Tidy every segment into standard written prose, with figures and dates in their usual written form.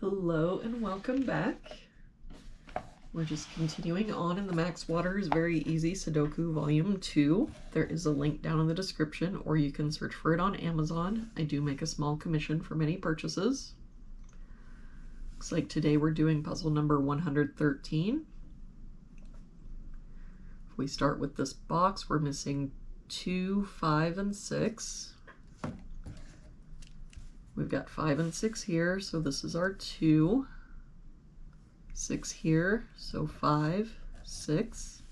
Hello and welcome back. We're just continuing on in the Max Waters Very Easy Sudoku Volume 2. There is a link down in the description, or you can search for it on Amazon. I do make a small commission for many purchases. Looks like today we're doing puzzle number 113. If we start with this box, we're missing 2, 5, and 6. We've got 5 and 6 here, so this is our 2. 6 here, so 5, 6.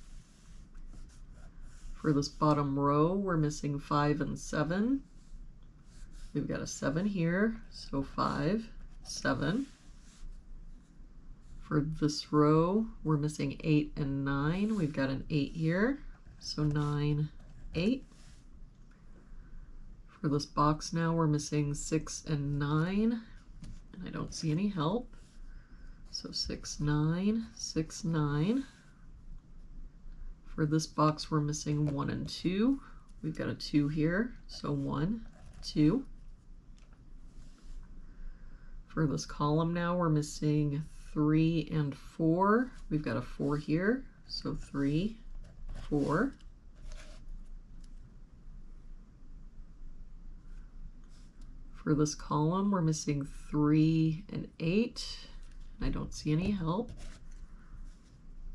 For this bottom row, we're missing 5 and 7. We've got a 7 here, so 5, 7. For this row, we're missing 8 and 9. We've got an 8 here, so 9, 8. For this box now, we're missing 6 and 9, and I don't see any help. So 6, 9, 6, 9. For this box, we're missing 1 and 2. We've got a 2 here, so 1, 2. For this column now, we're missing 3 and 4. We've got a 4 here, so 3, 4. For this column, we're missing 3 and 8. I don't see any help.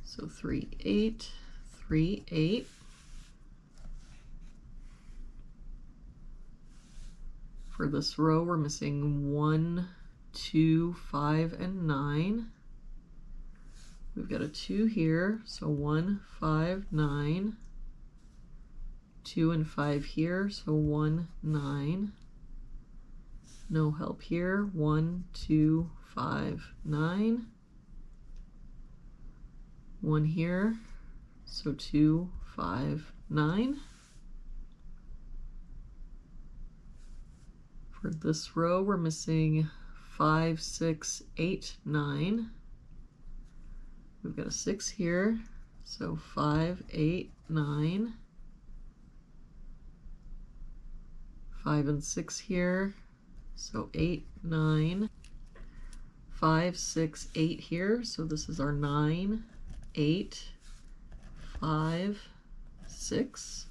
So 3, 8, 3, 8. For this row, we're missing 1, 2, 5, and 9. We've got a 2 here, so 1, 5, 9. 2 and 5 here, so 1, 9. No help here. 1, 2, 5, 9. 1 here, so 2, 5, 9. For this row, we're missing 5, 6, 8, 9. We've got a 6 here, so 5, 8, 9. 5 and 6 here, so 8, 9. 5, 6, 8 here, so this is our 9, 8, 5, 6.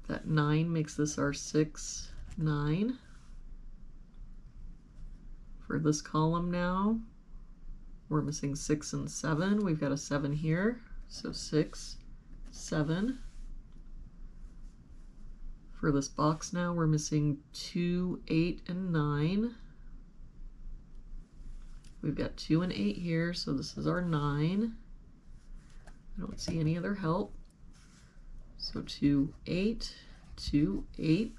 That 9 makes this our 6, 9. For this column now, we're missing 6 and 7. We've got a 7 here, so 6, 7. For this box now, we're missing 2, 8, and 9. We've got 2 and 8 here, so this is our 9. I don't see any other help. So 2, 8, 2, 8.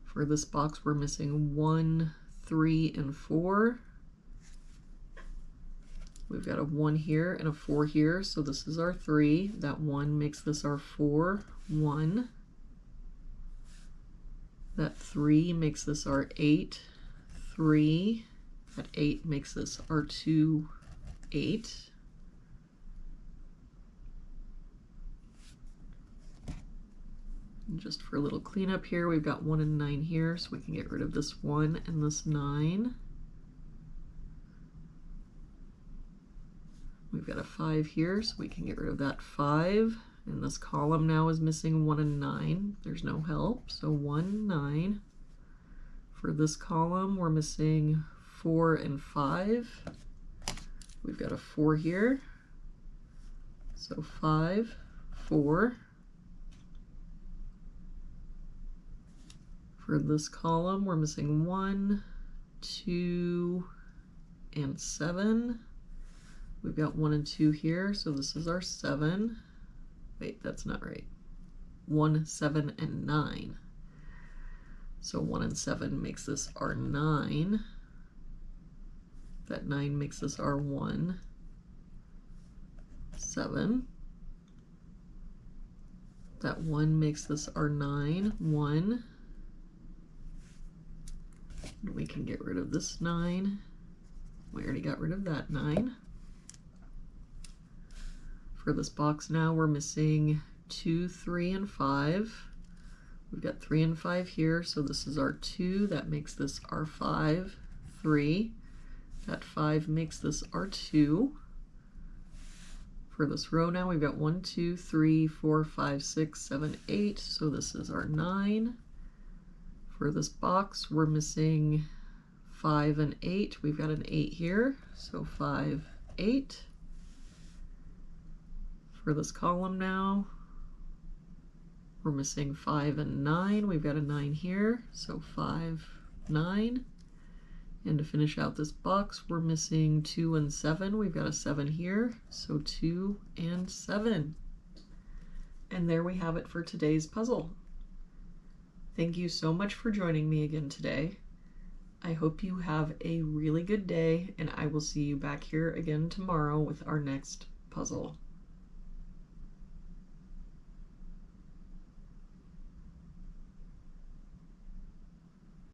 For this box, we're missing 1, 3, and 4. We've got a 1 here and a 4 here, so this is our 3. That 1 makes this our 4, 1. That 3 makes this our 8, 3. That 8 makes this our 2, 8. And just for a little cleanup here, we've got 1 and 9 here, so we can get rid of this 1 and this 9. We've got a 5 here, so we can get rid of that 5. And this column now is missing 1 and 9. There's no help, so 1, 9. For this column, we're missing 4 and 5. We've got a 4 here, so 5, 4. For this column, we're missing 1, 2, and 7. We've got 1 and 2 here, so this is our 7. Wait, that's not right. 1, 7, and 9. So 1 and 7 makes this our 9. That 9 makes this our 1, 7. That 1 makes this our 9, 1. And we can get rid of this 9. We already got rid of that 9. For this box now, we're missing 2, 3, and 5. We've got 3 and 5 here, so this is our 2. That makes this our 5, 3. That 5 makes this our 2. For this row now, we've got 1, 2, 3, 4, 5, 6, 7, 8. So this is our 9. For this box, we're missing 5 and 8. We've got an 8 here, so 5, 8. For this column now, we're missing 5 and 9. We've got a 9 here, so 5, 9. And to finish out this box, we're missing 2 and 7. We've got a 7 here, so 2 and 7. And there we have it for today's puzzle. Thank you so much for joining me again today. I hope you have a really good day, and I will see you back here again tomorrow with our next puzzle.